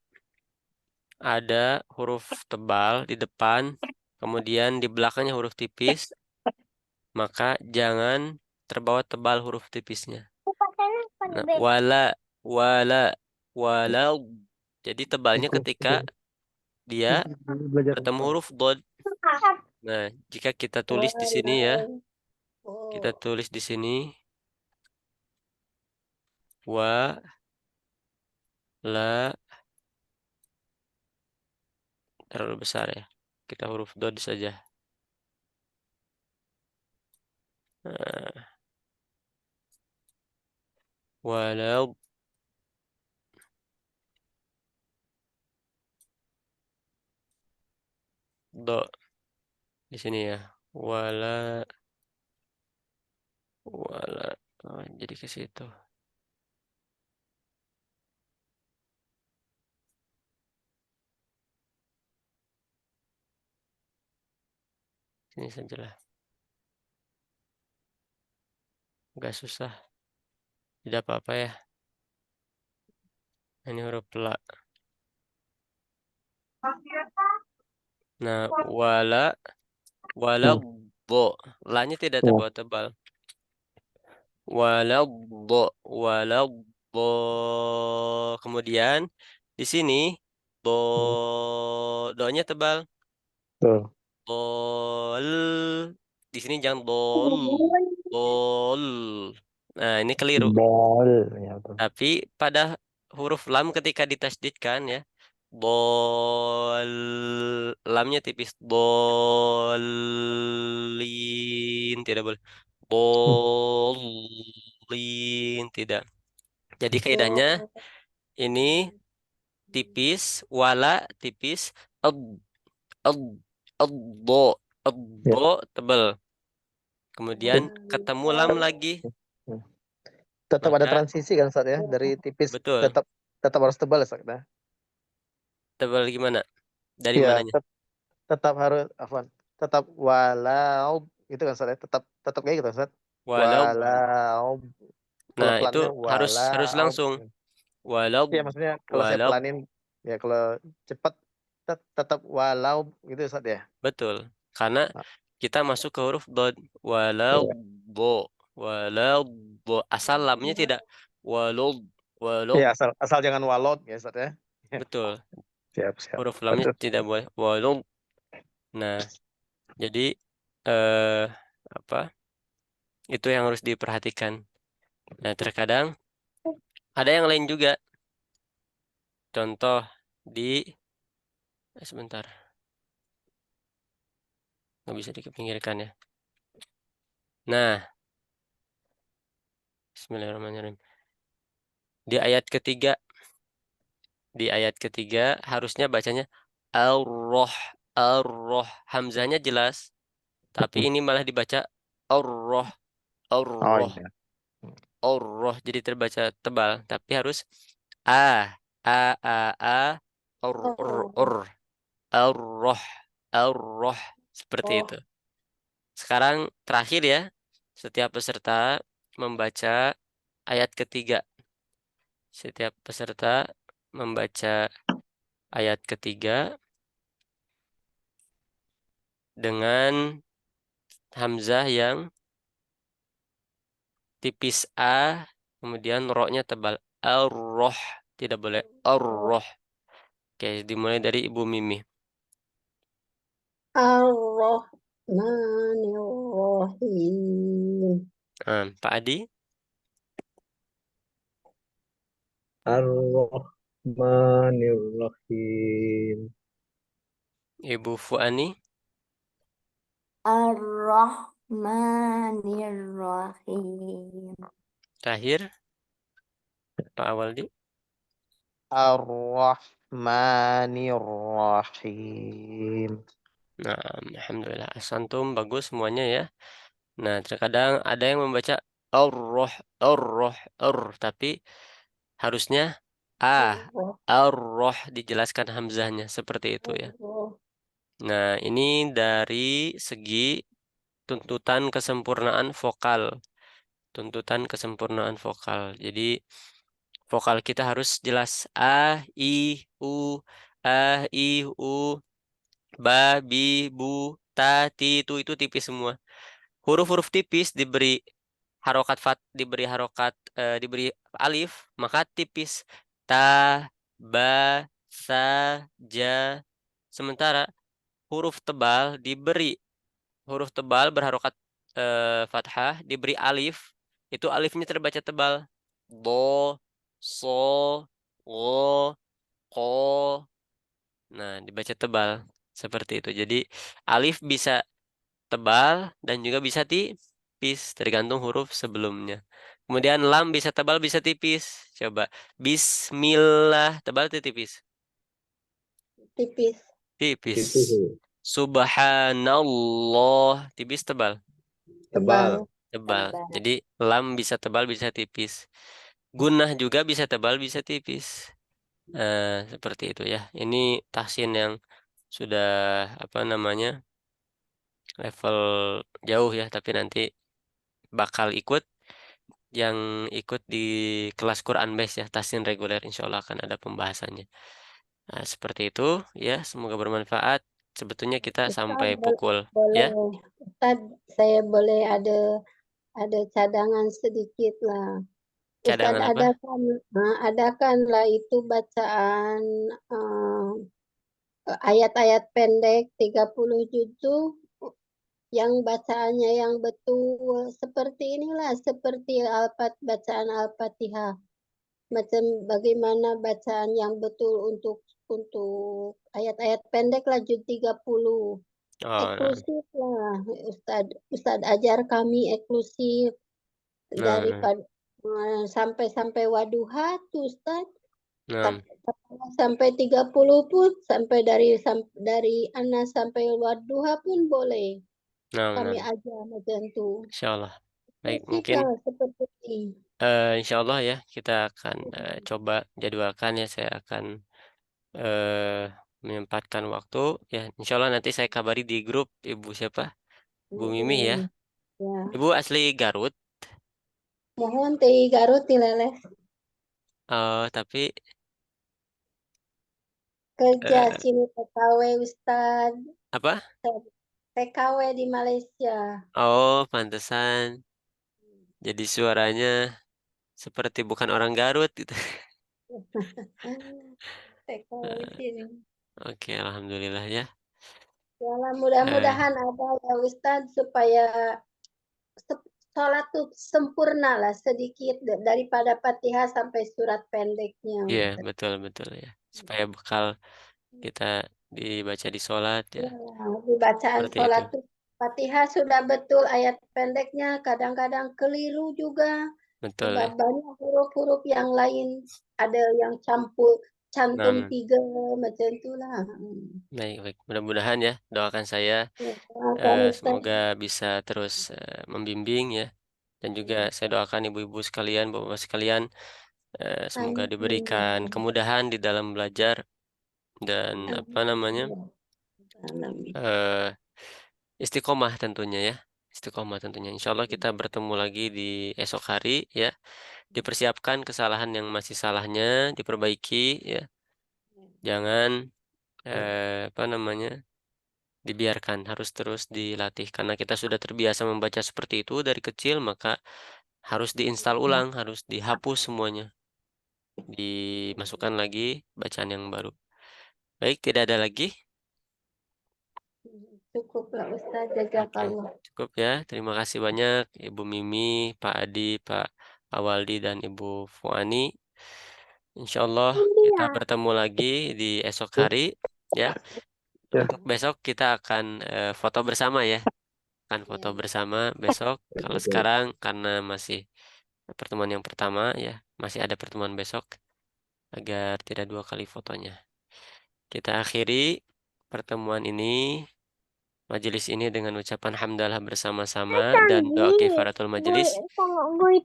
ada huruf tebal di depan, kemudian di belakangnya huruf tipis, maka jangan terbawa tebal huruf tipisnya. Nah, wala, walau. Jadi tebalnya ketika dia Belajar bertemu huruf dod. Nah, jika kita tulis di sini ya, kita Oh, tulis di sini wa la, terlalu besar ya. Kita huruf dod saja. Nah, walau do di sini ya. Wala, wala. Oh, jadi ke situ. Sini sajalah. Agak susah. Tidak apa-apa ya. Ini huruf la. Nah, wala bo. La-nya tidak Oh, tebal-tebal. Wala bo, wala bo. Kemudian di sini bo, do-nya tebal. betul. Bol. Di sini jangan bol. Bol. Nah, ini keliru. Bol, ya betul. Tapi pada huruf lam ketika ditasdidkan ya, bol, lamnya tipis, bolin, tidak boleh, bolin, tidak. Jadi kaidahnya oh, ini tipis, wala tipis, ed, ed, edbo, Ya. edbo tebal. Kemudian ketemu lam lagi, Hmm. Tetap ada maka transisi kan Ustadz ya, dari tipis betul. tetap tetap harus tebal Ustadz. Nah. Tebal gimana? Dari Ya, mananya? tetap harus afwan. Tetap walau gitu kan Ustadz ya, tetap tetap kayak gitu Ustadz. Walau, Walau kalau nah itu pelannya harus walau. langsung. Walau, Ya maksudnya kalau saya walau, pelanin ya kalau cepat tetap walau gitu Ustadz ya. betul. Karena Nah, kita masuk ke huruf dod. Walau, ya. bo. Walau, bo. Asal lamnya tidak. Walau, walau, Iya, asal asal jangan walot ya Ustadz ya. betul. Siap, siap. Huruf lamnya Aduh. tidak boleh. Walau. Nah, jadi eh apa? Itu yang harus diperhatikan. Nah, terkadang ada yang lain juga. Contoh di sebentar. Nggak bisa dikepinggirkan ya. Nah, Bismillahirrahmanirrahim. Di ayat ketiga, harusnya bacanya ar-roh, ar-roh. Hamzahnya jelas, tapi ini malah dibaca ar-roh, Oh ar-roh, iya. ar-roh. Jadi terbaca tebal, tapi harus a, a, a, a, Oh, ar-roh, ar-roh. Seperti oh, itu. Sekarang terakhir ya, setiap peserta membaca ayat ketiga. Setiap peserta membaca ayat ketiga dengan hamzah yang tipis a, kemudian ro-nya tebal. Ar-roh, tidak boleh oh. ar-roh. Oke, dimulai dari Ibu Mimi. Ar-Rahmanir-Rahim. Pak Adi, Ar-Rahmanir-Rahim. Ibu Fuani, Ar-Rahmanir-Rahim. terakhir Pak Awaldi. Ar-Rahmanir-Rahim. Nah, alhamdulillah. Asantum bagus semuanya ya. Nah, terkadang ada yang membaca ar-roh, ar-roh, ar, tapi harusnya ar-roh dijelaskan hamzahnya seperti itu ya. Nah, ini dari segi tuntutan kesempurnaan vokal. Tuntutan kesempurnaan vokal. Jadi vokal kita harus jelas a, i, u, ba, bi, bu, ta, ti, itu tipis semua. Huruf-huruf tipis diberi alif, maka tipis. Ta, ba, sa, ja. Sementara huruf tebal berharokat fathah diberi alif, itu alifnya terbaca tebal. Do, so, go, ko. Nah, dibaca tebal seperti itu. Jadi alif bisa tebal dan juga bisa tipis, tergantung huruf sebelumnya. Kemudian lam bisa tebal bisa tipis. Coba Bismillah tebal atau tipis? Tipis. Tipis. Tipis. Subhanallah tipis tebal. Tebal. Tebal. Jadi lam bisa tebal bisa tipis. Gunnah juga bisa tebal bisa tipis. Seperti itu ya. Ini tahsin yang sudah apa namanya level jauh ya, tapi nanti bakal yang ikut di kelas Quran Base ya, tahsin reguler insya Allah akan ada pembahasannya. Nah, seperti itu ya, semoga bermanfaat. Sebetulnya kita sampai Ustaz, pukul boleh, ya, Ustaz, saya boleh ada cadangan sedikit lah. Ustaz, cadangan apa? adakanlah itu bacaan ayat-ayat pendek 30 juzuk yang bacaannya yang betul seperti inilah, seperti bacaan Al-Fatihah. Macam bagaimana bacaan yang betul untuk ayat-ayat pendek lah juz 30. Oh, nah, Eksklusif lah, Ustad ajar kami eksklusif nah, daripada sampai Waduha tuh Ustad. nah, Sampai 30 pun dari Anas sampai Waduha pun boleh. nah, Kami ajar macam tu. insya Allah. Baik, Eksklusif mungkin lah seperti ini. insya Allah ya kita akan coba jadwalkan ya. Saya akan eh, menyempatkan waktu ya. Insya Allah nanti saya kabari di grup Ibu siapa? Bu Mimi ya. Ya. Ibu asli Garut. Mohon teh Garut tileleh Tapi kerja eh, sini TKW Ustad. apa? TKW di Malaysia. Oh, pantesan. Jadi suaranya seperti bukan orang Garut gitu. TKW Eh, sini. Oke, alhamdulillah ya. Ya lah, Eh, mudah-mudahan ada ya Ustad supaya sholat tuh sempurna lah sedikit daripada Fatihah sampai surat pendeknya Iya, Ustad. betul betul ya. Supaya bekal kita dibaca di sholat ya. Ya, di bacaan Seperti itu. sholat tuh Fatihah sudah betul ayat pendeknya kadang-kadang keliru juga. Betul Sebab ya. banyak huruf-huruf yang lain ada yang campur cantum Nah, 3 macam itulah. baik. Mudah-mudahan ya, doakan saya Ya, doakan Ustaz. semoga bisa terus membimbing ya. Dan juga saya doakan ibu-ibu sekalian, bapak-bapak sekalian, semoga Amin. diberikan kemudahan di dalam belajar dan apa namanya, Amin. istiqomah tentunya ya. Istiqomah tentunya. Insya Allah kita bertemu lagi di esok hari ya. Dipersiapkan kesalahan yang masih salahnya, diperbaiki ya. Jangan apa namanya, dibiarkan, harus terus dilatih karena kita sudah terbiasa membaca seperti itu dari kecil, maka harus diinstal ulang, harus dihapus semuanya, dimasukkan lagi bacaan yang baru. Baik, tidak ada lagi. Cukuplah Ustaz, Oke, jazakallah. cukup ya. Terima kasih banyak Ibu Mimi, Pak Adi, Pak Awaldi, dan Ibu Fuani. Insya Allah kita bertemu lagi di esok hari ya. Ya. Untuk besok kita akan foto bersama ya. Akan foto bersama besok. Kalau sekarang karena masih pertemuan yang pertama ya, masih ada pertemuan besok agar tidak 2 kali fotonya. Kita akhiri pertemuan ini, majelis ini dengan ucapan hamdalah bersama-sama dan doa kifaratul majelis.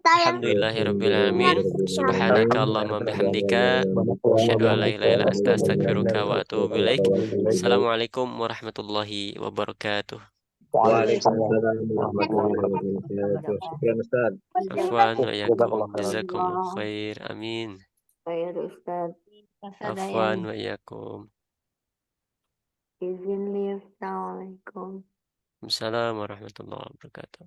Alhamdulillahirabbil alamin. Subhanaka Allahumma bihamdika asyhadu an la ilaha illa anta astaghfiruka wa atubu ilaik. Assalamualaikum warahmatullahi wabarakatuh. Waalaikumsalam warahmatullahi wabarakatuh. Syukran Ustaz. Afwan wa iyyakum. Jazakallah khairan. Jazakumullah khair. Amin. Baik Ustaz, Ada Afwan yang wa iyyakum. izin lihat. Assalamualaikum. Waalaikumsalam warahmatullahi wabarakatuh.